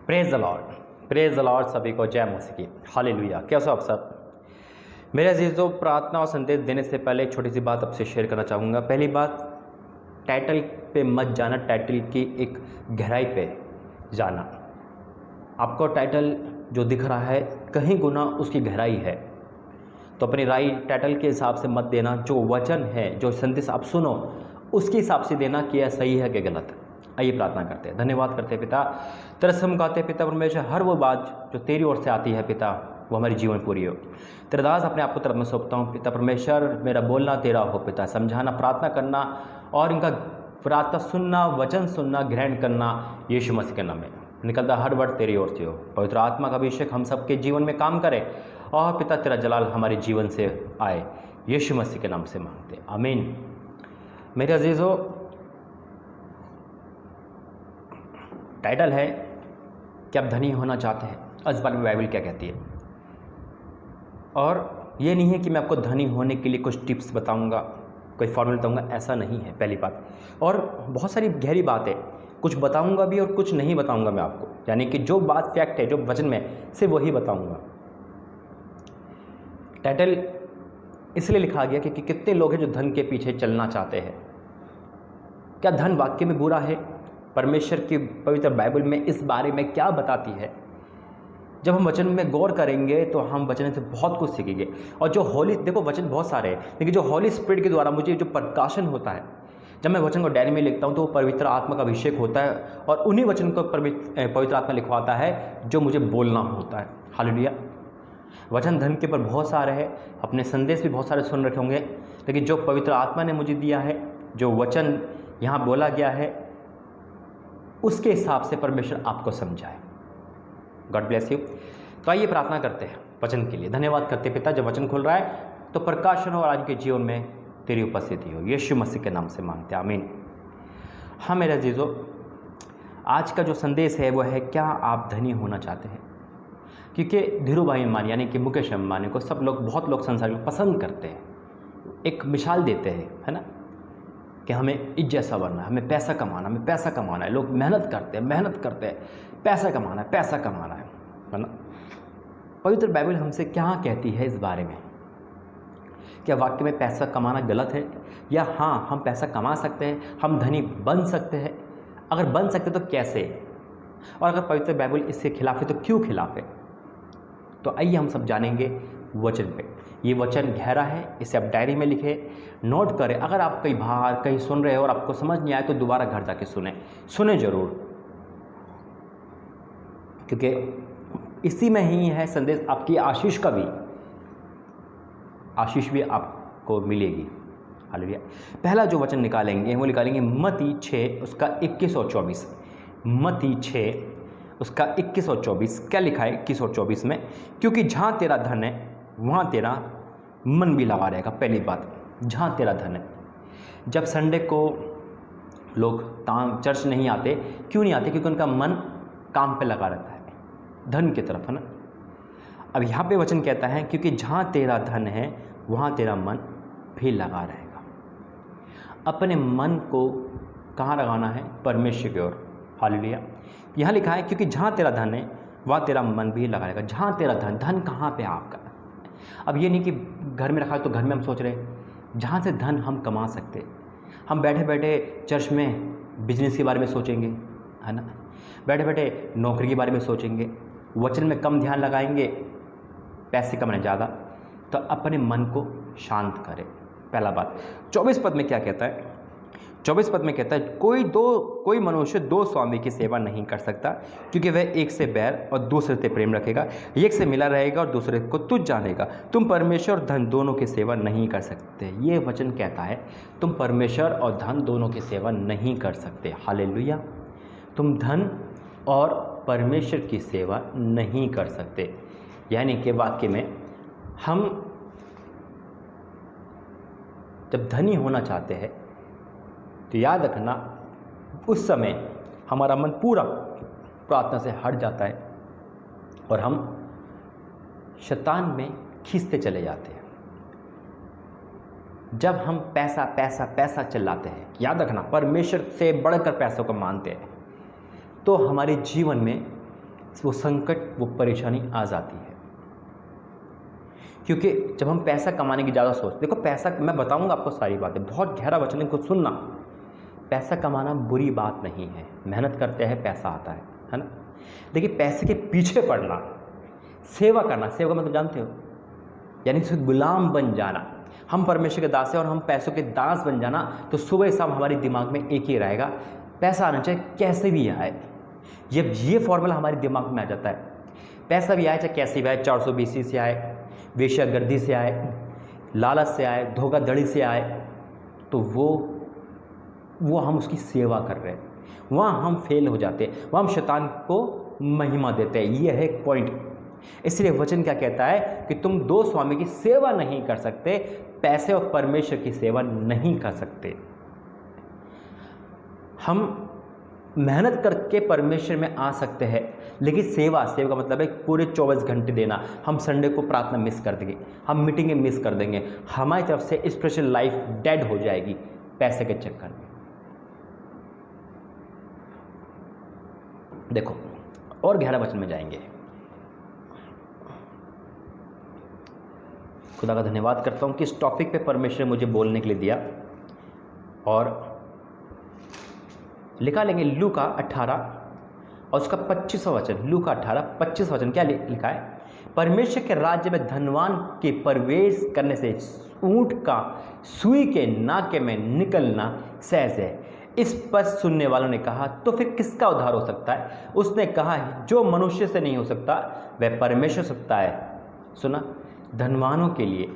Praise the Lord. सभी को जय मसीह की। हालेलुया। कैसे हो आप सब? मेरे अजीजों, प्रार्थना और संदेश देने से पहले एक छोटी सी बात आपसे शेयर करना चाहूँगा। पहली बात, टाइटल पे मत जाना, टाइटल की एक गहराई पे जाना। आपको टाइटल जो दिख रहा है कहीं गुना उसकी गहराई है, तो अपनी राय टाइटल के हिसाब से मत देना। जो वचन है, जो संदेश आप सुनो, उसके हिसाब से देना कि यह सही है कि गलत है। आइए प्रार्थना करते हैं। धन्यवाद करते हैं पिता, तेरे से हम कहते हैं पिता परमेश्वर, हर वो बात जो तेरी ओर से आती है पिता, वो हमारे जीवन पूरी हो। तेरे दास अपने आप को तरफ में सौंपता हूँ पिता परमेश्वर। मेरा बोलना तेरा हो पिता, समझाना, प्रार्थना करना और इनका प्रार्थना सुनना, वचन सुनना, ग्रहण करना यीशु मसीह के नाम में। निकलता हर वर्ड तेरी ओर से हो। पवित्र आत्मा का अभिषेक हम सबके जीवन में काम करे और पिता तेरा जलाल हमारे जीवन से आए, यीशु मसीह के नाम से मांगते, आमीन। मेरे अजीज़ों, टाइटल है कि आप धनी होना चाहते हैं। इस बारे में बाइबल क्या कहती है। और ये नहीं है कि मैं आपको धनी होने के लिए कुछ टिप्स बताऊंगा, कोई फॉर्मूला बताऊंगा, ऐसा नहीं है पहली बात। और बहुत सारी गहरी बात है, कुछ बताऊंगा भी और कुछ नहीं बताऊंगा मैं आपको, यानी कि जो बात फैक्ट है, जो वचन में, सिर्फ वही बताऊंगा। टाइटल इसलिए लिखा गया कि कितने लोग हैं जो धन के पीछे चलना चाहते हैं। क्या धन वाकई में बुरा है? परमेश्वर की पवित्र बाइबल में इस बारे में क्या बताती है? जब हम वचन में गौर करेंगे तो हम वचन से बहुत कुछ सीखेंगे। और जो होली, देखो वचन बहुत सारे हैं, लेकिन जो होली स्पिरिट के द्वारा मुझे जो प्रकाशन होता है, जब मैं वचन को डायरी में लिखता हूँ तो वो पवित्र आत्मा का अभिषेक होता है और उन्हीं वचन को पवित्र आत्मा लिखवाता है जो मुझे बोलना होता है। हालेलुया। वचन धन के ऊपर बहुत सारे हैं, अपने संदेश भी बहुत सारे सुन रखे होंगे, लेकिन जो पवित्र आत्मा ने मुझे दिया है, जो वचन यहाँ बोला गया है, उसके हिसाब से परमेश्वर आपको समझाए। God bless you. तो आइए प्रार्थना करते हैं वचन के लिए। धन्यवाद करते पिता, जब वचन खुल रहा है तो प्रकाशन हो और आज के जीवन में तेरी उपस्थिति हो, यीशु मसीह के नाम से मांगते हैं, आमीन। हाँ मेरे अजीजों, आज का जो संदेश है वो है, क्या आप धनी होना चाहते हैं? क्योंकि धीरू भाई अंबानी यानी कि मुकेश अंबानी को सब लोग, बहुत लोग संसार में पसंद करते हैं, एक मिसाल देते हैं, है ना, कि हमें इस जैसा बनना है, हमें पैसा कमाना, हमें पैसा कमाना है। लोग मेहनत करते हैं, पैसा कमाना है ना। पवित्र बाइबल हमसे क्या कहती है इस बारे में? क्या वाकई में पैसा कमाना गलत है, या हाँ हम पैसा कमा सकते हैं, हम धनी बन सकते हैं? अगर बन सकते तो कैसे? और अगर पवित्र बाइबल इसके खिलाफ है तो क्यों खिलाफ है? तो आइए हम सब जानेंगे वचन पे। ये वचन गहरा है, इसे आप डायरी में लिखें, नोट करें। अगर आप कहीं बाहर कहीं सुन रहे हो और आपको समझ नहीं आए तो दोबारा घर जाके सुने ज़रूर, क्योंकि इसी में ही है संदेश आपकी आशीष का भी, आशीष भी आपको मिलेगी। हालेलुया। पहला जो वचन निकालेंगे वो निकालेंगे मत्ती 6 उसका 21 और 24। मत्ती 6 उसका 21 और 24। क्या लिखा है 21 और 24 में? क्योंकि जहाँ तेरा धन है वहाँ तेरा मन भी लगा रहेगा। पहली बात, जहाँ तेरा धन है। जब संडे को लोग चर्च नहीं आते, क्यों नहीं आते? क्योंकि उनका मन काम पे लगा रहता है, धन की तरफ, है ना। अब यहाँ पे वचन कहता है, क्योंकि जहाँ तेरा धन है वहाँ तेरा मन भी लगा रहेगा। अपने मन को कहाँ लगाना है? परमेश्वर की ओर। हालेलुया। यहाँ लिखा है, क्योंकि जहाँ तेरा धन है वहाँ तेरा मन भी लगा रहेगा। जहाँ तेरा धन कहाँ पे है आपका? अब ये नहीं कि घर में रखा है तो घर में हम सोच रहे हैं, जहाँ से धन हम कमा सकते। हम बैठे बैठे चर्च में बिजनेस के बारे में सोचेंगे, है ना, बैठे बैठे नौकरी के बारे में सोचेंगे, वचन में कम ध्यान लगाएंगे, पैसे कमाने ज़्यादा। तो अपने मन को शांत करें, पहला बात। 24 पद में क्या कहता है? 24 पद में कहता है, कोई मनुष्य दो स्वामी की सेवा नहीं कर सकता, क्योंकि वह एक से बैर और दूसरे से प्रेम रखेगा, एक से मिला रहेगा और दूसरे को तुझ जानेगा। तुम परमेश्वर और धन दोनों की सेवा नहीं कर सकते। ये वचन कहता है तुम परमेश्वर और धन दोनों की सेवा नहीं कर सकते। हालेलुया। तुम धन और परमेश्वर की सेवा नहीं कर सकते। यानी कि वाक्य में हम जब धनी होना चाहते हैं तो याद रखना, उस समय हमारा मन पूरा प्रार्थना से हट जाता है और हम शैतान में खींचते चले जाते हैं। जब हम पैसा पैसा पैसा चिल्लाते हैं, याद रखना, परमेश्वर से बढ़कर पैसों को मानते हैं, तो हमारे जीवन में वो संकट, वो परेशानी आ जाती है। क्योंकि जब हम पैसा कमाने की ज़्यादा सोच, देखो पैसा, मैं बताऊंगा आपको सारी बातें, बहुत गहरा वचन, इनको सुनना। पैसा कमाना बुरी बात नहीं है, मेहनत करते हैं पैसा आता है ना। देखिए पैसे के पीछे पड़ना, सेवा करना, सेवा का मतलब जानते हो, यानी उसे गुलाम बन जाना। हम परमेश्वर के दास हैं और हम पैसों के दास बन जाना, तो सुबह शाम हमारे दिमाग में एक ही रहेगा, पैसा आना चाहिए कैसे भी आए। ये फॉर्मूला हमारे दिमाग में आ जाता है, पैसा भी आए चाहे कैसे भी आए, 420 से आए, वेश्यागर्दी से आए, लालच से आए, धोखाधड़ी से आए, तो वो हम उसकी सेवा कर रहे हैं, वहाँ हम फेल हो जाते हैं, वहाँ हम शैतान को महिमा देते हैं। ये है एक पॉइंट। इसलिए वचन क्या कहता है कि तुम दो स्वामी की सेवा नहीं कर सकते, पैसे और परमेश्वर की सेवा नहीं कर सकते। हम मेहनत करके परमेश्वर में आ सकते हैं, लेकिन सेवा का मतलब है पूरे 24 घंटे देना। हम संडे को प्रार्थना मिस कर देंगे, हम मीटिंगें मिस कर देंगे, हमारी तरफ से स्पिरिचुअल लाइफ डेड हो जाएगी पैसे के चक्कर में। देखो और गहरा वचन में जाएंगे। खुदा का धन्यवाद करता हूँ कि इस टॉपिक पे परमेश्वर ने मुझे बोलने के लिए दिया। और लिखा लेंगे लूका 18 और उसका 25वां वचन, लूका 18 25 वचन क्या लिखा है? परमेश्वर के राज्य में धनवान के प्रवेश करने से ऊंट का सुई के नाके में निकलना सहज है। इस पर सुनने वालों ने कहा, तो फिर किसका उद्धार हो सकता है? उसने कहा, जो मनुष्य से नहीं हो सकता वह परमेश्वर सकता है। सुना, धनवानों के लिए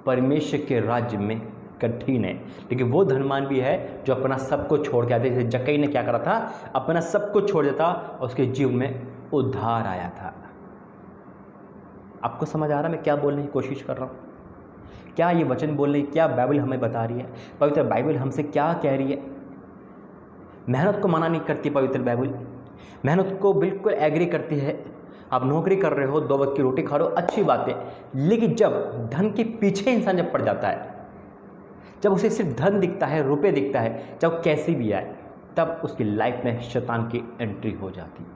परमेश्वर के राज्य में कठिन है, लेकिन वो धनवान भी है जो अपना सब कुछ छोड़ के आते। जैसे जक्कई ने क्या करा था, अपना सब कुछ छोड़ देता और उसके जीवन में उद्धार आया था। आपको समझ आ रहा मैं क्या बोलने की कोशिश कर रहा हूँ? क्या ये वचन बोलने, क्या बाइबल हमें बता रही है? पवित्र बाइबल हमसे क्या कह रही है? मेहनत को मना नहीं करती पवित्र बाइबल, मेहनत को बिल्कुल एग्री करती है। आप नौकरी कर रहे हो, 2 वक्त की रोटी खा रहे हो, अच्छी बात है, लेकिन जब धन के पीछे इंसान जब पड़ जाता है, जब उसे सिर्फ धन दिखता है, रुपए दिखता है, जब कैसी भी आए, तब उसकी लाइफ में शैतान की एंट्री हो जाती है।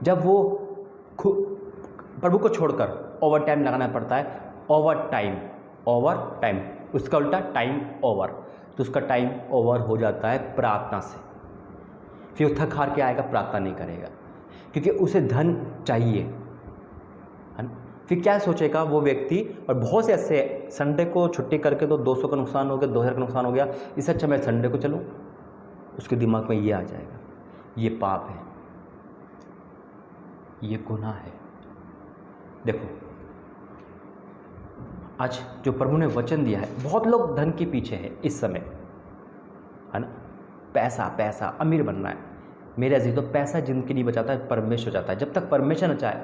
जब वो प्रभु को छोड़कर ओवर टाइम लगाना पड़ता है, ओवर टाइम, उसका उल्टा टाइम ओवर, तो उसका टाइम ओवर हो जाता है प्रार्थना से। फिर वो थक हार के आएगा, प्रार्थना नहीं करेगा, क्योंकि उसे धन चाहिए, है ना। फिर क्या सोचेगा वो व्यक्ति? और बहुत से ऐसे संडे को छुट्टी करके तो 200 का नुकसान हो गया, 2000 का नुकसान हो गया, इससे अच्छा मैं संडे को चलूँ। उसके दिमाग में ये आ जाएगा, ये पाप है, ये गुनाह है। देखो आज जो प्रभु ने वचन दिया है, बहुत लोग धन के पीछे हैं इस समय, है ना। पैसा, अमीर बनना है। मेरे अजीज, तो पैसा जिंदगी नहीं बचाता है, परमेश्वर जाता है। जब तक परमेश्वर न चाहे,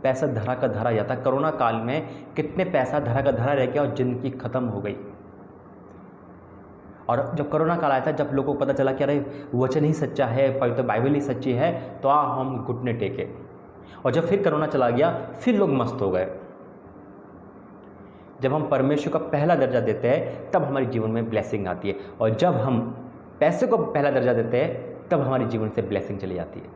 पैसा धरा का धरा जाता है। कोरोना काल में कितने पैसा धरा का धरा रह गया और जिंदगी खत्म हो गई। और जब कोरोना काल आया था, जब लोगों को पता चला कि अरे वचन ही सच्चा है, पवित्र बाइबल ही सच्ची है, तो हम घुटने टेके। और जब फिर कोरोना चला गया, फिर लोग मस्त हो गए। जब हम परमेश्वर का पहला दर्जा देते हैं, तब हमारे जीवन में ब्लेसिंग आती है। और जब हम पैसे को पहला दर्जा देते हैं, तब हमारे जीवन से ब्लेसिंग चली जाती है।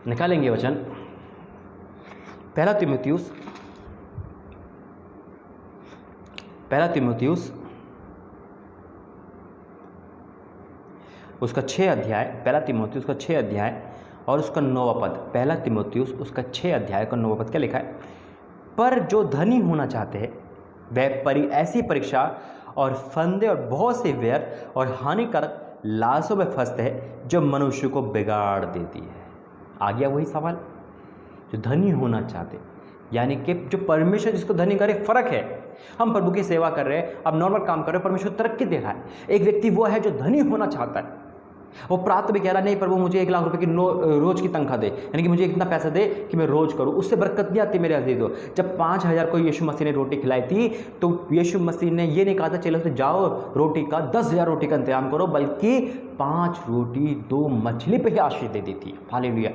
निकालेंगे वचन, पहला तीमुथियुस उसका 6 अध्याय, पहला तीमुथियुस का 6 अध्याय और उसका 9वां पद। पहला तीमुथियुस उसका 6 अध्याय का 9वां पद क्या लिखा है? पर जो धनी होना चाहते हैं वह ऐसी परीक्षा और फंदे और बहुत से व्यर्थ और हानिकारक लालसों में फंसते हैं, जो मनुष्य को बिगाड़ देती है। आ गया वही सवाल, जो धनी होना चाहते, यानी कि जो परमेश्वर जिसको धनी करे। फर्क है, हम प्रभु की सेवा कर रहे हैं, अब नॉर्मल काम कर रहे हैं, परमेश्वर तरक्की दे रहा है। एक व्यक्ति वो है जो धनी होना चाहता है, वो प्रार्थना में कह रहा है, नहीं प्रभु मुझे 1 लाख रुपए की रोज की तनख्वाह दे, यानी कि मुझे इतना पैसा दे कि मैं रोज करूं। उससे बरकत नहीं आती मेरे अजीजों। जब 5000 को यीशु मसीह ने रोटी खिलाई थी, तो यीशु मसीह ने ये नहीं कहा था चलो से जाओ रोटी का 10,000 रोटी का इंतजाम करो, बल्कि 5 रोटी 2 मछली पे ही आशीष दे दी थी। हालेलुया।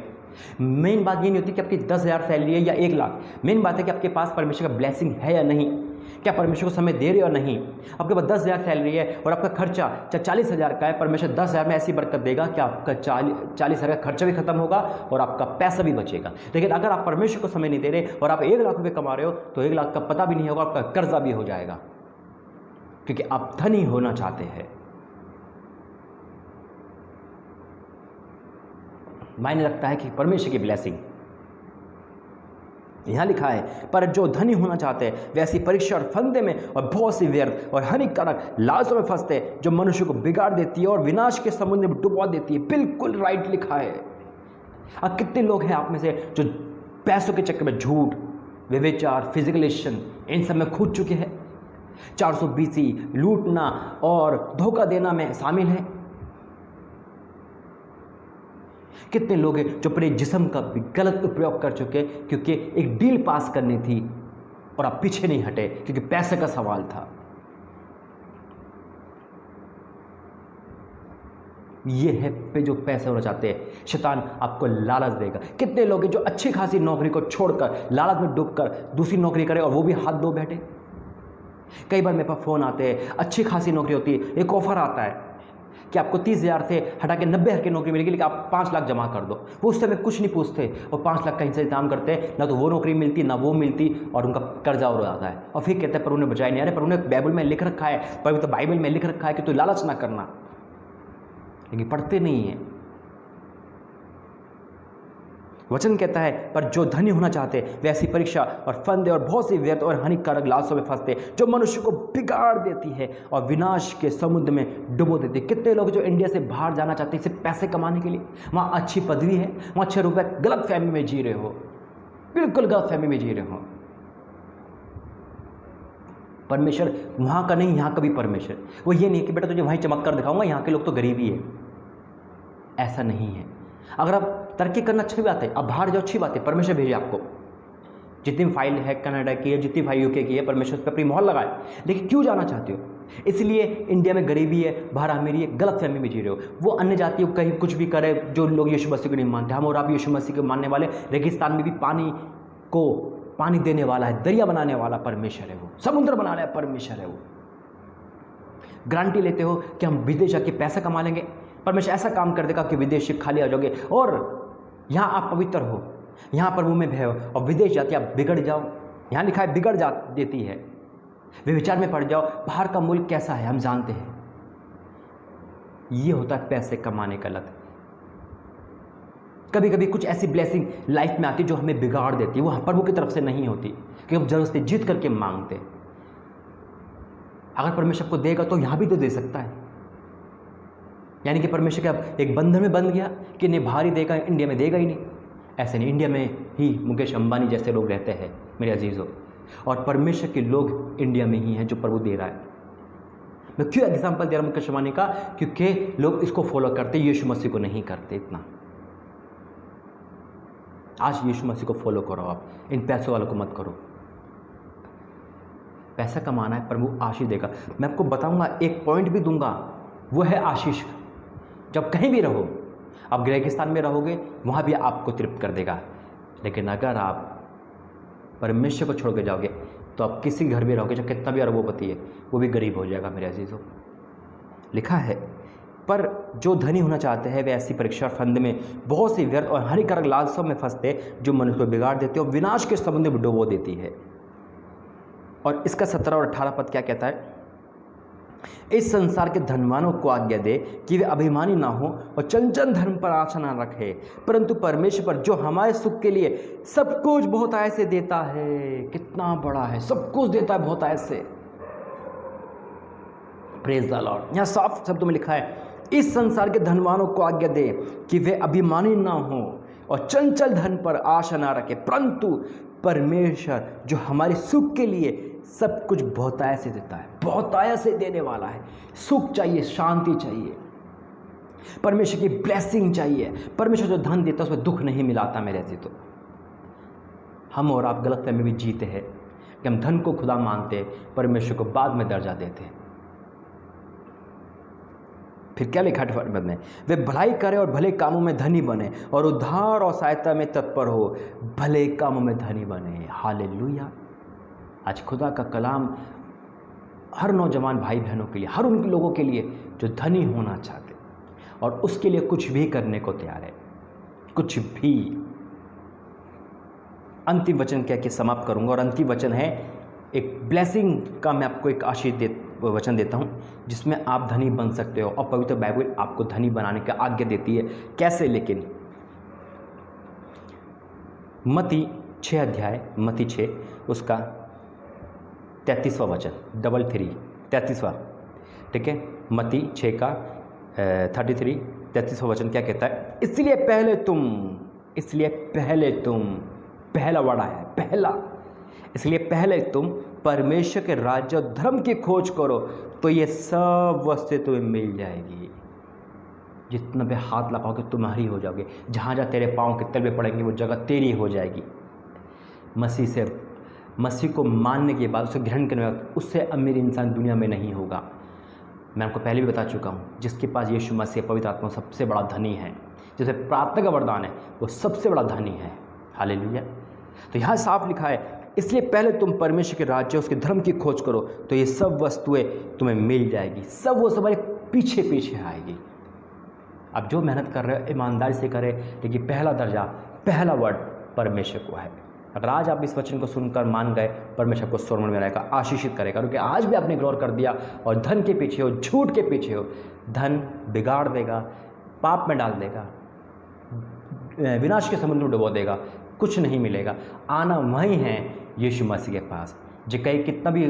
मेन बात ये नहीं होती कि आपकी 10,000 सैलरी है या 1 लाख, मेन बात है कि आपके पास परमेश्वर का ब्लेसिंग है या नहीं। क्या परमेश्वर को समय दे रहे हो या नहीं? आपके पास 10,000 सैलरी है और आपका खर्चा 40,000 का है, परमेश्वर 10,000 में ऐसी बरकत देगा कि आपका 40,000 का खर्चा भी खत्म होगा और आपका पैसा भी बचेगा। लेकिन अगर आप परमेश्वर को समय नहीं दे रहे और आप 1 लाख रुपये कमा रहे हो तो 1 लाख का पता भी नहीं होगा, आपका कर्जा भी हो जाएगा, क्योंकि आप धनी होना चाहते हैं। मायने रखता है कि परमेश्वर की ब्लेसिंग। यहां लिखा है, पर जो धनी होना चाहते हैं वे ऐसी परीक्षा और फंदे में और बहुत सी व्यर्थ और हानिकारक लालचों में फंसते हैं जो मनुष्य को बिगाड़ देती है और विनाश के समुद्र में डुबा देती है। बिल्कुल राइट लिखा है। अब कितने लोग हैं आप में से जो पैसों के चक्कर में झूठ, व्यभिचार, फिजिकलेशन इन सब में कूद चुके हैं, 420 लूटना और धोखा देना में शामिल है। कितने लोग हैं जो अपने जिस्म का भी गलत उपयोग कर चुके क्योंकि एक डील पास करनी थी और आप पीछे नहीं हटे क्योंकि पैसे का सवाल था। ये है पे जो पैसे होना चाहते हैं, शैतान आपको लालच देगा। कितने लोग हैं जो अच्छी खासी नौकरी को छोड़कर लालच में डूबकर दूसरी नौकरी करें और वो भी हाथ धो बैठे। कई बार मेरे पास फ़ोन आते हैं, अच्छी खासी नौकरी होती है, एक ऑफर आता है कि आपको 30,000 से हटा के 90,000 की नौकरी मिलेगी, लेकिन आप 5 लाख जमा कर दो। वो उस समय कुछ नहीं पूछते और 5 लाख कहीं से इंतजाम करते हैं, ना तो वो नौकरी मिलती ना वो मिलती और उनका कर्जा और आता है। और फिर कहते हैं पर उन्हें बचाया नहीं। अरे पर उन्हें बाइबल में लिख रखा है, पर तो बाइबल में लिख रखा है कि तू लालच ना करना, लेकिन पढ़ते नहीं है। वचन कहता है, पर जो धनी होना चाहते वे ऐसी परीक्षा और फंदे और बहुत सी व्यर्थ और हानिकारक लालचों में फंसते जो मनुष्य को बिगाड़ देती है और विनाश के समुद्र में डुबो देती है। कितने लोग जो इंडिया से बाहर जाना चाहते हैं सिर्फ पैसे कमाने के लिए, वहाँ अच्छी पदवी है, वहाँ अच्छे रुपए, गलत फहमी में जी रहे हो, बिल्कुल गलत फहमी में जी रहे हो। परमेश्वर वहाँ का नहीं, यहाँ का भी परमेश्वर। वो ये नहीं कि बेटा तुझे वहीं चमत्कार दिखाऊंगा, यहाँ के लोग तो गरीब ही है, ऐसा नहीं है। अगर आप तरक्की करना अच्छी बात है, आप बाहर जाओ, अच्छी बात है, परमेश्वर भेजे आपको। जितनी फाइल है कनाडा की है, जितनी फाइल यूके की है, परमेश्वर पे अपनी मोहर लगाए। लेकिन क्यों जाना चाहते हो? इसलिए इंडिया में गरीबी है, बाहर अमीरी है, गलत फहमी में जी रहे हो। वो अन्य जाति कहीं कुछ भी करे, जो लोग यीशु मसीह को नहीं मानते, हम और आप यीशु मसीह को मानने वाले, रेगिस्तान में भी पानी देने वाला है, दरिया बनाने वाला परमेश्वर है, वो समुद्र बनाने वाला परमेश्वर है। वो गारंटी लेते हो कि हम विदेश जाके पैसा कमा लेंगे, परमेश्वर ऐसा काम कर देगा कि विदेश खाली आ जाओगे और यहाँ आप पवित्र हो, यहाँ प्रभु में भय हो, और विदेश जाते आप बिगड़ जाओ। यहाँ लिखा है बिगड़ जा देती है, वे विचार में पड़ जाओ। बाहर का मुल्क कैसा है हम जानते हैं। ये होता है पैसे कमाने का लत। कभी कभी कुछ ऐसी ब्लेसिंग लाइफ में आती है जो हमें बिगाड़ देती है, वो प्रभु की तरफ से नहीं होती, क्योंकि हम जरूरत से जीत करके मांगते। अगर परमेश्वर को देगा तो यहाँ भी तो दे सकता है। यानी कि परमेश्वर का एक बंधन में बंध गया कि नहीं बाहर ही देगा, इंडिया में देगा ही नहीं। ऐसे नहीं, इंडिया में ही मुकेश अंबानी जैसे लोग रहते हैं मेरे अजीज़ों, और परमेश्वर के लोग इंडिया में ही हैं जो प्रभु दे रहा है। मैं क्यों एग्जाम्पल दे रहा हूँ मुकेश अंबानी का? क्योंकि लोग इसको फॉलो करते, यीशु मसीह को नहीं करते इतना। आज यीशु मसीह को फॉलो करो, आप इन पैसों वालों को मत करो। पैसा कमाना है, प्रभु आशीष देगा। मैं आपको बताऊंगा, एक पॉइंट भी दूंगा, वो है आशीष। जब कहीं भी रहो, आप रेगिस्तान में रहोगे, वहाँ भी आपको तृप्त कर देगा। लेकिन अगर आप परमेश्वर को छोड़ के जाओगे तो आप किसी घर में रहोगे, जब कितना भी अरबोपति है वो भी गरीब हो जाएगा मेरे अजीज़ों। लिखा है, पर जो धनी होना चाहते हैं वे ऐसी परीक्षा और फंद में बहुत सी व्यर्थ और हानिकारक लालसों में फंसते जो मनुष्य को बिगाड़ देते और विनाश के समुद्र में डुबो देती है। और इसका 17 और 18 पद क्या कहता है? इस संसार के धनवानों को आज्ञा दे कि वे अभिमानी ना हो और चंचल धर्म पर आशा ना रखे, परंतु परमेश्वर पर जो हमारे सुख के लिए सब कुछ बहुत आय से देता है। कितना बड़ा है, सब कुछ देता है बहुत आय से। Praise the Lord. यहाँ साफ शब्दों में लिखा है, इस संसार के धनवानों को आज्ञा दे कि वे अभिमानी ना हो और चंचल धन पर आशा ना रखे, परंतु परमेश्वर जो हमारे सुख के लिए सब कुछ बहुतायत से देता है, बहुतायत से देने वाला है। सुख चाहिए, शांति चाहिए, परमेश्वर की ब्लेसिंग चाहिए। परमेश्वर जो धन देता है उसमें दुख नहीं मिलाता मेरे ऐसे। तो हम और आप गलत फहमी में जीते हैं कि हम धन को खुदा मानते हैं, परमेश्वर को बाद में दर्जा देते हैं। फिर क्या लिखा है पद में? वे भलाई करे और भले कामों में धनी बने और उद्धार और सहायता में तत्पर हो, भले कामों में धनी बने। हालेलुया, आज खुदा का कलाम हर नौजवान भाई बहनों के लिए, हर उन लोगों के लिए जो धनी होना चाहते और उसके लिए कुछ भी करने को तैयार है, कुछ भी। अंतिम वचन कह के समाप्त करूंगा, और अंतिम वचन है एक ब्लेसिंग का। मैं आपको एक आशीष वचन देता हूं जिसमें आप धनी बन सकते हो, और पवित्र बाइबल आपको धनी बनाने की आज्ञा देती है। कैसे? लेकिन मत्ती 6 अध्याय, मत्ती 6 उसका 33वां वचन, 33वां, ठीक है। मत्ती 6 का 33वां वचन क्या कहता है? इसलिए पहले तुम, पहला वर्ड आया है, पहला। इसलिए पहले तुम परमेश्वर के राज्य और धर्म की खोज करो तो ये सब वस्तुएं तुम्हें मिल जाएगी। जितना भी हाथ लगाओगे तुम्हारी हो जाओगे, जहाँ जहाँ तेरे पाँव के तलवे पड़ेंगे वो जगह तेरी हो जाएगी। मसीह को मानने के बाद, उसे ग्रहण करने के बाद, उससे अमीर इंसान दुनिया में नहीं होगा। मैं आपको पहले भी बता चुका हूँ, जिसके पास यीशु मसीह पवित्र आत्मा सबसे बड़ा धनी है, जिसे प्रार्थना का वरदान है, वो सबसे बड़ा धनी है। हालेलुया। तो यहाँ साफ लिखा है, इसलिए पहले तुम परमेश्वर के राज्य, उसके धर्म की खोज करो तो ये सब वस्तुएं तुम्हें मिल जाएगी। सब वो तुम्हारे पीछे पीछे आएगी। अब जो मेहनत कर रहे हो ईमानदारी से करें, लेकिन पहला दर्जा, पहला वर्ड परमेश्वर को है। अगर आज आप इस वचन को सुनकर मान गए, परमेश्वर को स्वर्ग में रहेगा, आशीषित करेगा। क्योंकि आज भी आपने इग्नोर कर दिया और धन के पीछे हो, झूठ के पीछे हो, धन बिगाड़ देगा, पाप में डाल देगा, विनाश के समुद्र में डुबो देगा, कुछ नहीं मिलेगा। आना वही है यीशु मसीह के पास। जो कहीं कितना भी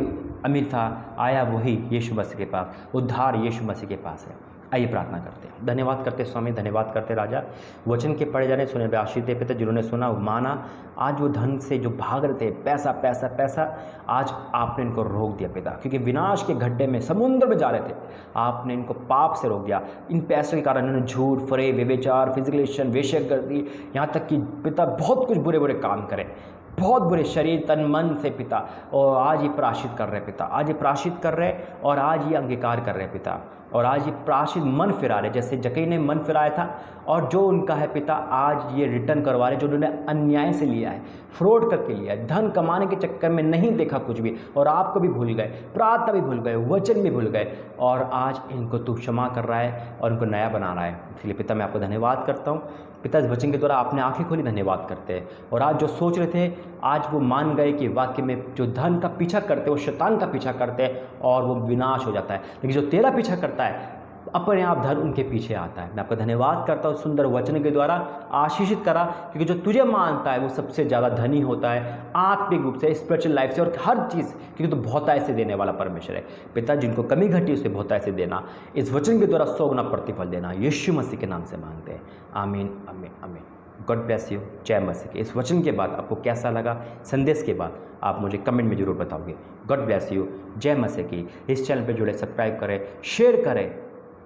अमीर था, आया वही यीशु मसीह के पास, उद्धार यीशु मसीह के पास है। आइए प्रार्थना करते हैं। धन्यवाद करते स्वामी, धन्यवाद करते राजा, वचन के पढ़े जाने सुने पे आशीष दे पिता। जिन्होंने सुना माना, आज वो धन से जो भाग रहे थे, पैसा पैसा पैसा, आज आपने इनको रोक दिया पिता। क्योंकि विनाश के गड्ढे में, समुद्र में जा रहे थे, आपने इनको पाप से रोक दिया। इन पैसों के कारण इन्होंने झूठ, फरेब, व्यभिचार, फिजिकलेशन, वेश्यागर्दी, यहाँ तक कि पिता बहुत कुछ बुरे बुरे काम करे, बहुत बुरे शरीर तन मन से पिता। और आज ये प्रायश्चित कर रहे पिता, आज ये प्रायश्चित कर रहे और आज ये अंगीकार कर रहे पिता। और आज ये प्रायश्चित मन फिरा रहे, जैसे जक्कई ने मन फिराया था, और जो उनका है पिता आज ये रिटर्न करवा रहे, जो उन्होंने अन्याय से लिया है, फ्रॉड करके लिया है, धन कमाने के चक्कर में नहीं देखा कुछ भी, और आपको भी भूल गए, प्रार्थना भी भूल गए, वचन भी भूल गए, और आज इनको तू क्षमा कर रहा है और इनको नया बना रहा है। इसलिए पिता मैं आपको धन्यवाद करता हूँ पिता। इस वचन के द्वारा आपने आंखें खोली, धन्यवाद करते हैं। और आज जो सोच रहे थे, आज वो मान गए कि वाकई में जो धन का पीछा करते, वो शैतान का पीछा करते हैं और वो विनाश हो जाता है। लेकिन जो तेरा पीछा करता है, अपने आप धन उनके पीछे आता है। मैं आपका धन्यवाद करता हूँ सुंदर वचन के द्वारा आशीषित करा, क्योंकि जो तुझे मानता है वो सबसे ज़्यादा धनी होता है, आत्मिक रूप से, स्पिरिचुअल लाइफ से, और हर चीज़, क्योंकि तो बहुतायत से देने वाला परमेश्वर है पिता। जिनको कमी घटी उसे बहुतायत से देना, इस वचन के द्वारा 100 गुना प्रतिफल देना, यीशु मसीह के नाम से मांगते हैं। आमीन, आमीन, आमीन। God bless you. जय मसीह की। इस वचन के बाद आपको कैसा लगा, संदेश के बाद आप मुझे कमेंट में जरूर बताओगे। God bless you. जय मसीह की। इस चैनल पर जुड़े, सब्सक्राइब करें, शेयर करें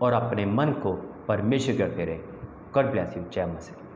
और अपने मन को परमेश्वर की ओर फेरें। God bless you. जय मसीह की।